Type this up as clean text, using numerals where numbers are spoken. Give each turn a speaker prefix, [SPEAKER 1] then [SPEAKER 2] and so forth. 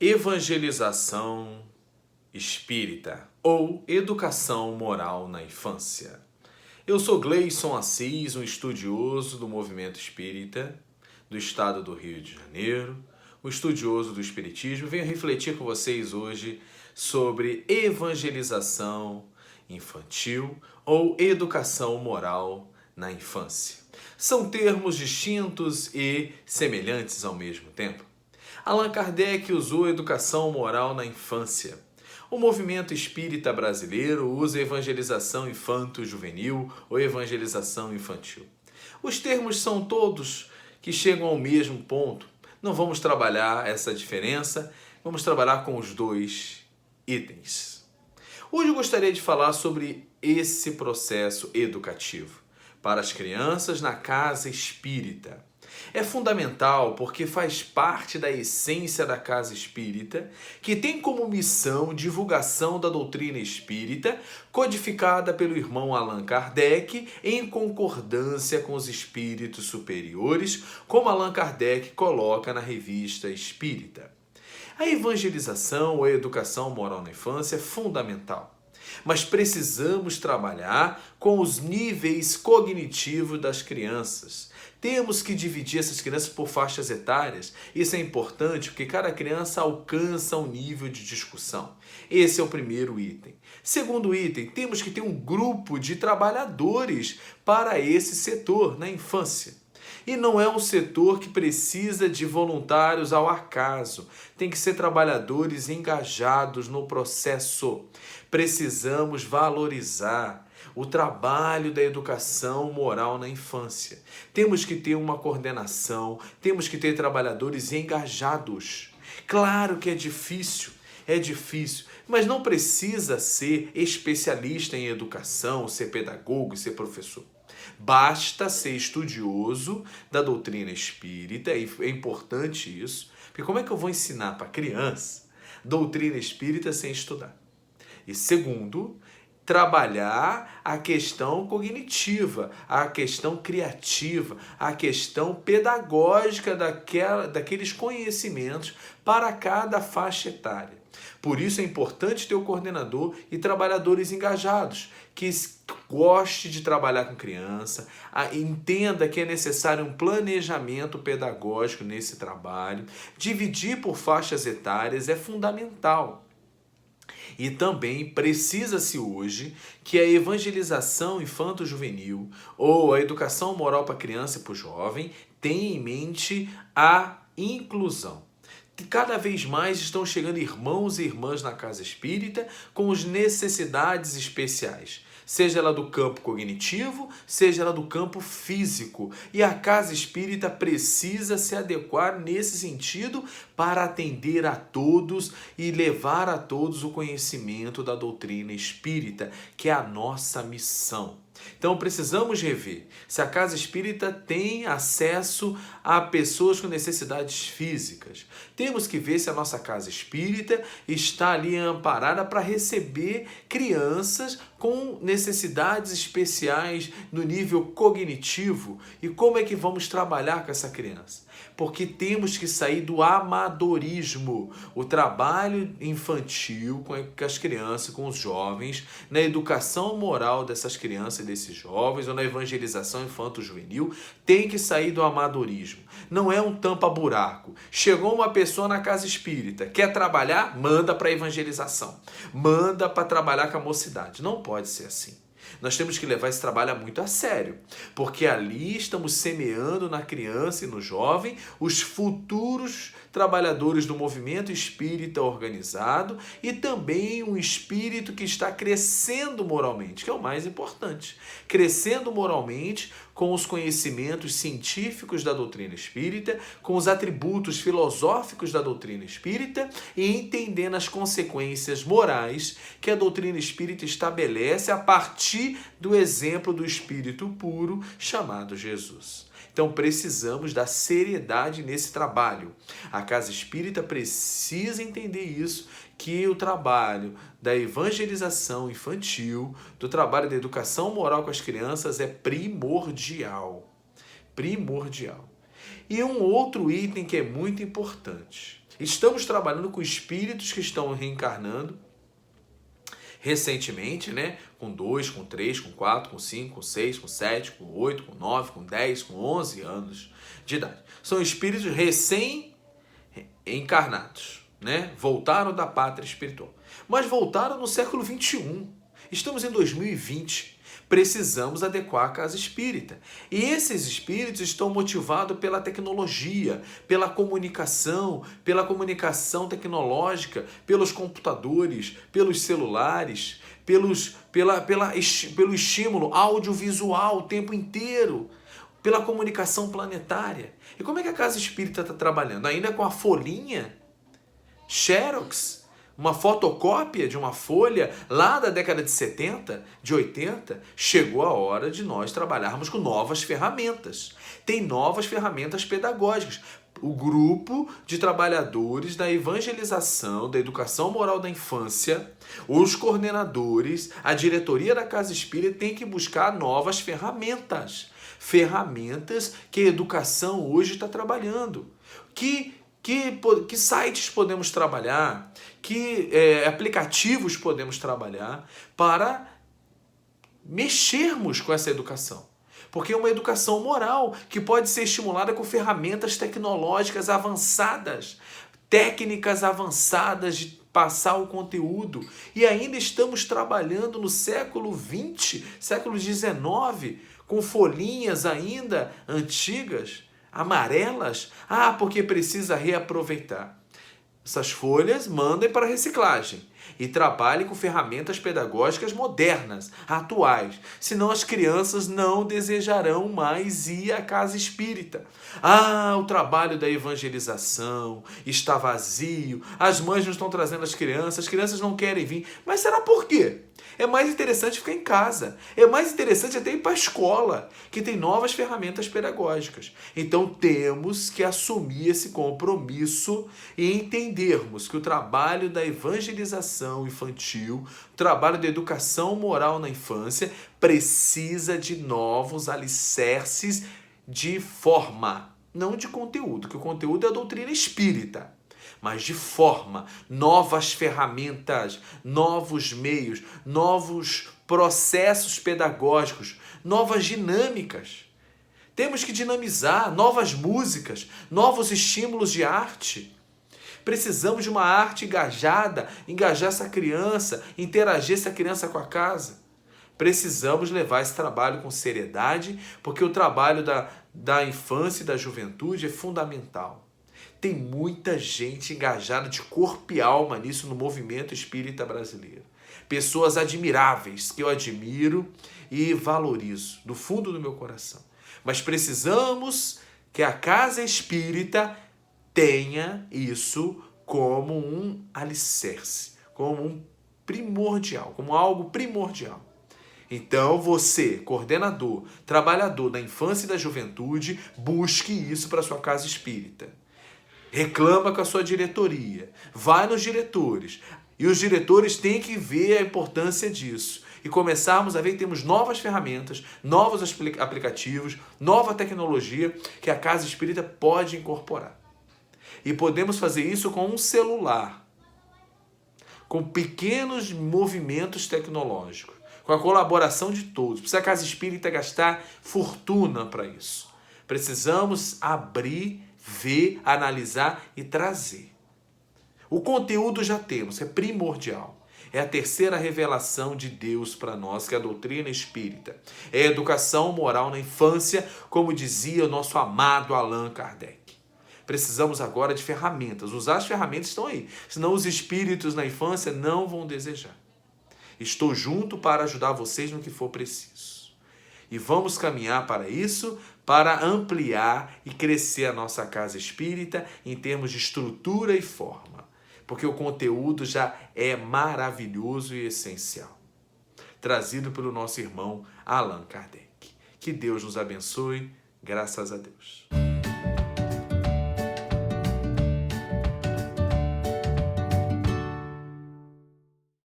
[SPEAKER 1] Evangelização espírita ou educação moral na infância. Eu sou Gleison Assis, um estudioso do movimento espírita do estado do Rio de Janeiro, um estudioso do espiritismo. Venho refletir com vocês hoje sobre evangelização infantil ou educação moral na infância. São termos distintos e semelhantes ao mesmo tempo. Allan Kardec usou a educação moral na infância. O movimento espírita brasileiro usa evangelização infanto-juvenil ou evangelização infantil. Os termos são todos que chegam ao mesmo ponto. Não vamos trabalhar essa diferença, vamos trabalhar com os dois itens. Hoje eu gostaria de falar sobre esse processo educativo para as crianças na casa espírita. É fundamental porque faz parte da essência da casa espírita, que tem como missão divulgação da doutrina espírita, codificada pelo irmão Allan Kardec, em concordância com os espíritos superiores, como Allan Kardec coloca na Revista Espírita. A evangelização ou a educação moral na infância é fundamental. Mas precisamos trabalhar com os níveis cognitivos das crianças. Temos que dividir essas crianças por faixas etárias. Isso é importante porque cada criança alcança um nível de discussão. Esse é o primeiro item. Segundo item, temos que ter um grupo de trabalhadores para esse setor na infância. E não é um setor que precisa de voluntários ao acaso. Tem que ser trabalhadores engajados no processo. Precisamos valorizar o trabalho da educação moral na infância. Temos que ter uma coordenação, temos que ter trabalhadores engajados. Claro que é difícil, mas não precisa ser especialista em educação, ser pedagogo, ser professor. Basta ser estudioso da doutrina espírita, e é importante isso, porque como é que eu vou ensinar para criança doutrina espírita sem estudar? E segundo, trabalhar a questão cognitiva, a questão criativa, a questão pedagógica daqueles conhecimentos para cada faixa etária. Por isso é importante ter o coordenador e trabalhadores engajados, que goste de trabalhar com criança, entenda que é necessário um planejamento pedagógico nesse trabalho, dividir por faixas etárias é fundamental. E também precisa-se hoje que a evangelização infanto-juvenil ou a educação moral para a criança e para o jovem tenha em mente a inclusão. Cada vez mais estão chegando irmãos e irmãs na casa espírita com as necessidades especiais, seja ela do campo cognitivo, seja ela do campo físico. E a casa espírita precisa se adequar nesse sentido para atender a todos e levar a todos o conhecimento da doutrina espírita, que é a nossa missão. Então precisamos rever se a casa espírita tem acesso a pessoas com necessidades físicas. Temos que ver se a nossa casa espírita está ali amparada para receber crianças com necessidades especiais no nível cognitivo e como é que vamos trabalhar com essa criança. Porque temos que sair do amadorismo, o trabalho infantil com as crianças, com os jovens, na educação moral dessas crianças e desses jovens, ou na evangelização infanto-juvenil, tem que sair do amadorismo. Não é um tampa-buraco. Chegou uma pessoa na casa espírita, quer trabalhar? Manda para a evangelização. Manda para trabalhar com a mocidade. Não pode ser assim. Nós temos que levar esse trabalho muito a sério, porque ali estamos semeando na criança e no jovem os futuros trabalhadores do movimento espírita organizado e também um espírito que está crescendo moralmente, que é o mais importante. Crescendo moralmente com os conhecimentos científicos da doutrina espírita, com os atributos filosóficos da doutrina espírita e entendendo as consequências morais que a doutrina espírita estabelece a partir do exemplo do espírito puro chamado Jesus. Então precisamos dar seriedade nesse trabalho. A casa espírita precisa entender isso, que o trabalho da evangelização infantil, do trabalho da educação moral com as crianças é primordial. Primordial. E um outro item que é muito importante. Estamos trabalhando com espíritos que estão reencarnando recentemente, né? Com 2, com 3, com 4, com 5, com 6, com 7, com 8, com 9, com 10, com 11 anos de idade. São espíritos recém-encarnados, né? Voltaram da pátria espiritual. Mas voltaram no século 21. Estamos em 2020. Precisamos adequar a casa espírita. E esses espíritos estão motivados pela tecnologia, pela comunicação tecnológica, pelos computadores, pelos celulares, pelo estímulo audiovisual o tempo inteiro, pela comunicação planetária. E como é que a casa espírita está trabalhando? Ainda com a folhinha Xerox? Uma fotocópia de uma folha lá da década de 70, de 80, chegou a hora de nós trabalharmos com novas ferramentas. Tem novas ferramentas pedagógicas. O grupo de trabalhadores da evangelização, da educação moral da infância, os coordenadores, a diretoria da Casa Espírita tem que buscar novas ferramentas. Ferramentas que a educação hoje está trabalhando. Que sites podemos trabalhar, que aplicativos podemos trabalhar para mexermos com essa educação. Porque é uma educação moral que pode ser estimulada com ferramentas tecnológicas avançadas, técnicas avançadas de passar o conteúdo. E ainda estamos trabalhando no século XX, século XIX, com folhinhas ainda antigas, amarelas, porque precisa reaproveitar. Essas folhas mandem para reciclagem e trabalhem com ferramentas pedagógicas modernas, atuais. Senão as crianças não desejarão mais ir à casa espírita. O trabalho da evangelização está vazio, as mães não estão trazendo as crianças não querem vir. Mas será por quê? É mais interessante ficar em casa. É mais interessante até ir para a escola, que tem novas ferramentas pedagógicas. Então temos que assumir esse compromisso e entendermos que o trabalho da evangelização infantil, o trabalho da educação moral na infância, precisa de novos alicerces de forma, não de conteúdo, que o conteúdo é a doutrina espírita. Mas de forma, novas ferramentas, novos meios, novos processos pedagógicos, novas dinâmicas. Temos que dinamizar novas músicas, novos estímulos de arte. Precisamos de uma arte engajada, engajar essa criança, interagir essa criança com a casa. Precisamos levar esse trabalho com seriedade, porque o trabalho da infância e da juventude é fundamental. Tem muita gente engajada de corpo e alma nisso no movimento espírita brasileiro. Pessoas admiráveis que eu admiro e valorizo do fundo do meu coração. Mas precisamos que a casa espírita tenha isso como um alicerce, como um primordial, como algo primordial. Então você, coordenador, trabalhador da infância e da juventude, busque isso para a sua casa espírita. Reclama com a sua diretoria, vai nos diretores. E os diretores têm que ver a importância disso. E começarmos a ver que temos novas ferramentas, novos aplicativos, nova tecnologia que a casa espírita pode incorporar. E podemos fazer isso com um celular, com pequenos movimentos tecnológicos, com a colaboração de todos. Precisa a casa espírita gastar fortuna para isso. Precisamos abrir, ver, analisar e trazer. O conteúdo já temos, é primordial. É a terceira revelação de Deus para nós, que é a doutrina espírita. É a educação moral na infância, como dizia o nosso amado Allan Kardec. Precisamos agora de ferramentas. Usar as ferramentas estão aí. Senão os espíritos na infância não vão desejar. Estou junto para ajudar vocês no que for preciso. E vamos caminhar para isso, para ampliar e crescer a nossa casa espírita em termos de estrutura e forma. Porque o conteúdo já é maravilhoso e essencial. Trazido pelo nosso irmão Allan Kardec. Que Deus nos abençoe. Graças a Deus.